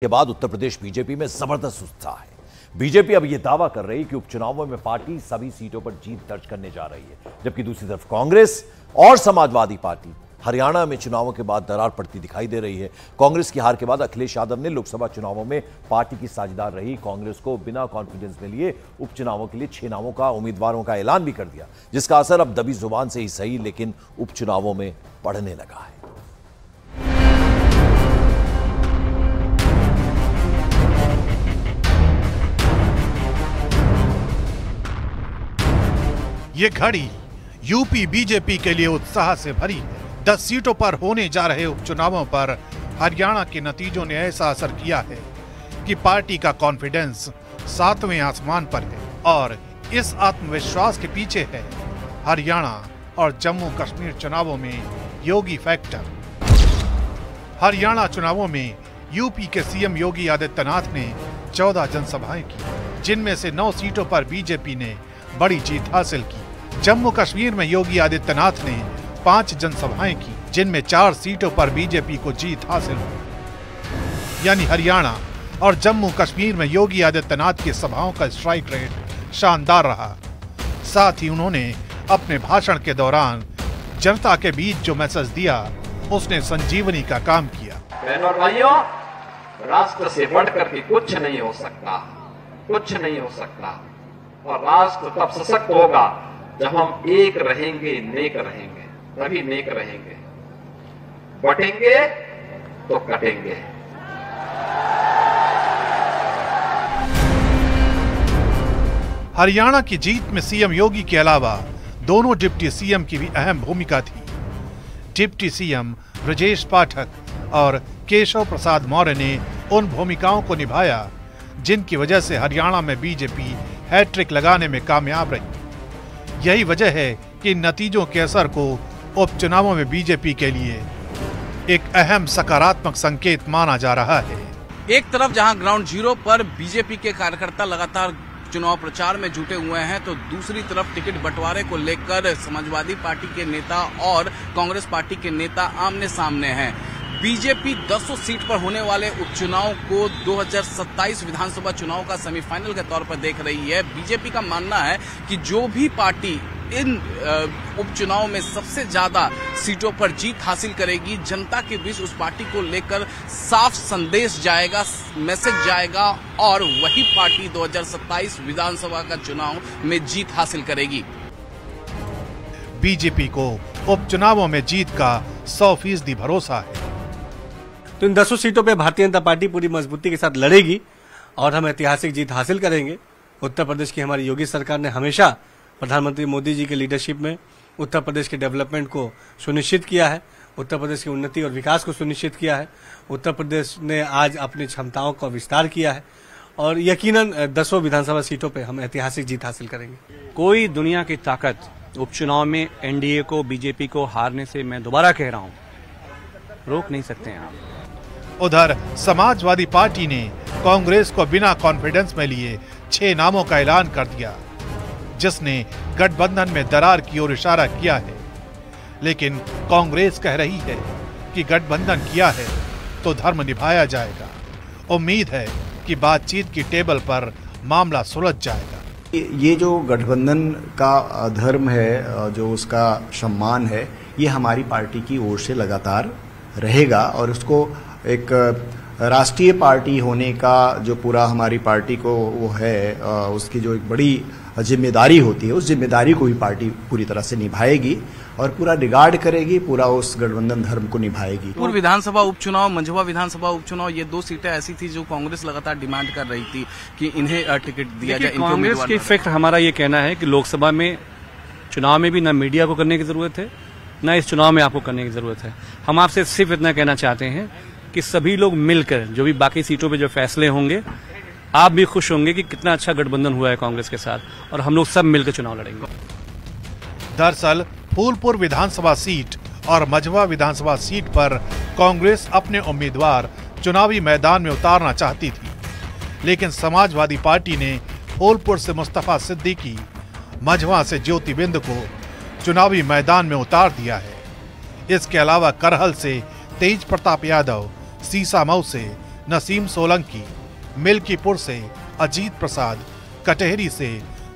के बाद उत्तर प्रदेश बीजेपी में जबरदस्त उत्साह है। बीजेपी अब यह दावा कर रही है कि उपचुनावों में पार्टी सभी सीटों पर जीत दर्ज करने जा रही है, जबकि दूसरी तरफ कांग्रेस और समाजवादी पार्टी हरियाणा में चुनावों के बाद दरार पड़ती दिखाई दे रही है। कांग्रेस की हार के बाद अखिलेश यादव ने लोकसभा चुनावों में पार्टी की साझेदार रही कांग्रेस को बिना कॉन्फिडेंस में लिए उपचुनावों के लिए 6 नामों का उम्मीदवारों का ऐलान भी कर दिया, जिसका असर अब दबी जुबान से ही सही लेकिन उपचुनावों में पड़ने लगा है। ये घड़ी यूपी बीजेपी के लिए उत्साह से भरी है। 10 सीटों पर होने जा रहे उपचुनावों पर हरियाणा के नतीजों ने ऐसा असर किया है कि पार्टी का कॉन्फिडेंस 7वें आसमान पर है और इस आत्मविश्वास के पीछे है हरियाणा और जम्मू कश्मीर चुनावों में योगी फैक्टर। हरियाणा चुनावों में यूपी के सीएम योगी आदित्यनाथ ने 14 जनसभाएं की, जिनमें से 9 सीटों पर बीजेपी ने बड़ी जीत हासिल की। जम्मू कश्मीर में योगी आदित्यनाथ ने 5 जनसभाएं की, जिनमें 4 सीटों पर बीजेपी को जीत हासिल हुई। यानी हरियाणा और जम्मू कश्मीर में योगी आदित्यनाथ की सभाओं का स्ट्राइक रेट शानदार रहा। साथ ही उन्होंने अपने भाषण के दौरान जनता के बीच जो मैसेज दिया, उसने संजीवनी का काम किया। बहनों और भाइयों, राष्ट्र से बढ़कर के कुछ नहीं हो सकता, कुछ नहीं हो सकता। और राष्ट्र तब सशक्त होगा जब हम एक रहेंगे, नेक रहेंगे, तभी नेक रहेंगे। बटेंगे तो कटेंगे। हरियाणा की जीत में सीएम योगी के अलावा दोनों डिप्टी सीएम की भी अहम भूमिका थी। डिप्टी सीएम ब्रजेश पाठक और केशव प्रसाद मौर्य ने उन भूमिकाओं को निभाया जिनकी वजह से हरियाणा में बीजेपी हैट्रिक लगाने में कामयाब रही। यही वजह है कि नतीजों के असर को उपचुनावों में बीजेपी के लिए एक अहम सकारात्मक संकेत माना जा रहा है। एक तरफ जहां ग्राउंड जीरो पर बीजेपी के कार्यकर्ता लगातार चुनाव प्रचार में जुटे हुए हैं, तो दूसरी तरफ टिकट बंटवारे को लेकर समाजवादी पार्टी के नेता और कांग्रेस पार्टी के नेता आमने सामने हैं। बीजेपी 200 सीट पर होने वाले उपचुनाव को 2027 विधानसभा चुनाव का सेमीफाइनल के तौर पर देख रही है। बीजेपी का मानना है कि जो भी पार्टी इन उपचुनाव में सबसे ज्यादा सीटों पर जीत हासिल करेगी, जनता के बीच उस पार्टी को लेकर साफ संदेश जाएगा, मैसेज जाएगा और वही पार्टी 2027 विधानसभा का चुनाव में जीत हासिल करेगी। बीजेपी को उपचुनावों में जीत का 100% भरोसा है। तो इन 200 सीटों पे भारतीय जनता पार्टी पूरी मजबूती के साथ लड़ेगी और हम ऐतिहासिक जीत हासिल करेंगे। उत्तर प्रदेश की हमारी योगी सरकार ने हमेशा प्रधानमंत्री मोदी जी के लीडरशिप में उत्तर प्रदेश के डेवलपमेंट को सुनिश्चित किया है, उत्तर प्रदेश की उन्नति और विकास को सुनिश्चित किया है। उत्तर प्रदेश ने आज अपनी क्षमताओं का विस्तार किया है और यकीनन 200 विधानसभा सीटों पर हम ऐतिहासिक जीत हासिल करेंगे। कोई दुनिया की ताकत उपचुनाव में एनडीए को, बीजेपी को हारने से, मैं दोबारा कह रहा हूं, रोक नहीं सकते हैं आप। उधर समाजवादी पार्टी ने कांग्रेस को बिना कॉन्फिडेंस में लिए 6 नामों का ऐलान कर दिया, जिसने गठबंधन में दरार की ओर इशारा किया है। लेकिन कांग्रेस कह रही है कि गठबंधन किया है तो धर्म निभाया जाएगा। उम्मीद है कि बातचीत की टेबल पर मामला सुलझ जाएगा। ये जो गठबंधन का धर्म है, जो उसका सम्मान है, ये हमारी पार्टी की ओर से लगातार रहेगा और उसको एक राष्ट्रीय पार्टी होने का जो पूरा हमारी पार्टी को वो है, उसकी जो एक बड़ी जिम्मेदारी होती है, उस जिम्मेदारी को भी पार्टी पूरी तरह से निभाएगी और पूरा रिगार्ड करेगी, पूरा उस गठबंधन धर्म को निभाएगी। पूर्व विधानसभा उपचुनाव, मंझवा विधानसभा उपचुनाव, ये 2 सीटें ऐसी थी जो कांग्रेस लगातार डिमांड कर रही थी कि इन्हें टिकट दिया जाए। कांग्रेस के इफेक्ट हमारा ये कहना है कि लोकसभा में चुनाव में भी न मीडिया को करने की जरूरत है, न इस चुनाव में आपको करने की जरूरत है। हम आपसे सिर्फ इतना कहना चाहते हैं कि सभी लोग मिलकर जो भी बाकी सीटों पे जो फैसले होंगे, आप भी खुश होंगे कि कितना अच्छा गठबंधन हुआ है कांग्रेस के साथ और हम लोग सब मिलकर चुनाव लड़ेंगे। दरअसल फूलपुर विधानसभा सीट और मझवा विधानसभा सीट पर कांग्रेस अपने उम्मीदवार चुनावी मैदान में उतारना चाहती थी, लेकिन समाजवादी पार्टी ने फूलपुर से मुस्तफा सिद्दीकी, मझवा से ज्योति बिंद को चुनावी मैदान में उतार दिया है। इसके अलावा करहल से तेज प्रताप यादव, सीसामऊ से नसीम सोलंकी, मिल्कीपुर से अजीत प्रसाद, कटहरी से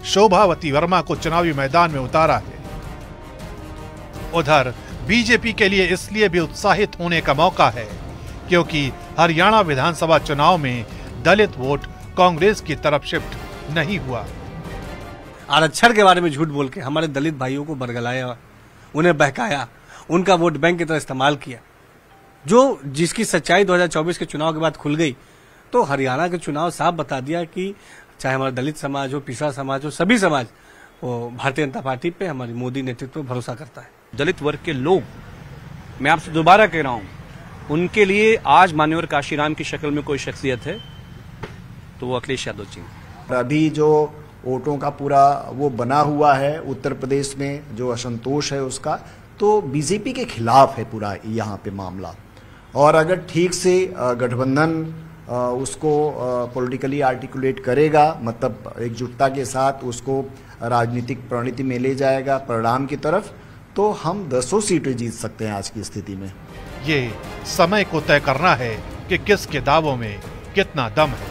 शोभावती वर्मा को चुनावी मैदान में उतारा है। उधर बीजेपी के लिए इसलिए भी उत्साहित होने का मौका है क्योंकि हरियाणा विधानसभा चुनाव में दलित वोट कांग्रेस की तरफ शिफ्ट नहीं हुआ। आरक्षण के बारे में झूठ बोल के हमारे दलित भाइयों को बरगलाया, उन्हें बहकाया, उनका वोट बैंक की तरह इस्तेमाल किया, जिसकी सच्चाई 2024 के चुनाव के बाद खुल गई। तो हरियाणा के चुनाव साफ बता दिया कि चाहे हमारा दलित समाज हो, पिछड़ा समाज हो, सभी समाज वो भारतीय जनता पार्टी पे, हमारी मोदी नेतृत्व पे भरोसा करता है। दलित वर्ग के लोग, मैं आपसे दोबारा कह रहा हूं, उनके लिए आज मान्यवर काशीराम की शक्ल में कोई शख्सियत है तो वो अखिलेश यादव जी। अभी जो वोटों का पूरा वो बना हुआ है उत्तर प्रदेश में, जो असंतोष है उसका, तो बीजेपी के खिलाफ है पूरा यहाँ पे मामला। और अगर ठीक से गठबंधन उसको पॉलिटिकली आर्टिकुलेट करेगा, मतलब एकजुटता के साथ उसको राजनीतिक प्रणीति में ले जाएगा परिणाम की तरफ, तो हम 10 सीटें जीत सकते हैं आज की स्थिति में। ये समय को तय करना है कि किसके दावों में कितना दम है।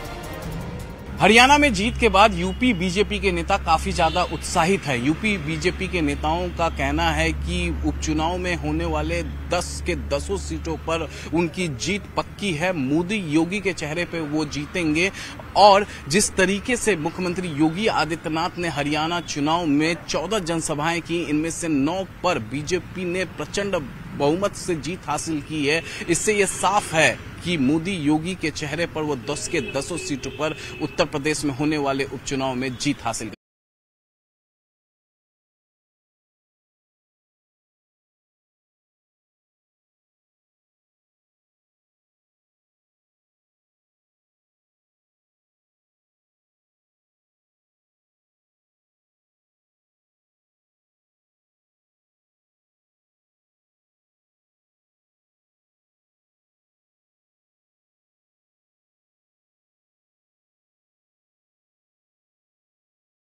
हरियाणा में जीत के बाद यूपी बीजेपी के नेता काफी ज्यादा उत्साहित है। यूपी बीजेपी के नेताओं का कहना है कि उपचुनाव में होने वाले 10 के 10 सीटों पर उनकी जीत पक्की है। मोदी योगी के चेहरे पे वो जीतेंगे। और जिस तरीके से मुख्यमंत्री योगी आदित्यनाथ ने हरियाणा चुनाव में 14 जनसभाएं की, इनमें से 9 पर बीजेपी ने प्रचंड बहुमत से जीत हासिल की है, इससे ये साफ है कि मोदी योगी के चेहरे पर वो 10 के 10 सीटों पर उत्तर प्रदेश में होने वाले उपचुनाव में जीत हासिल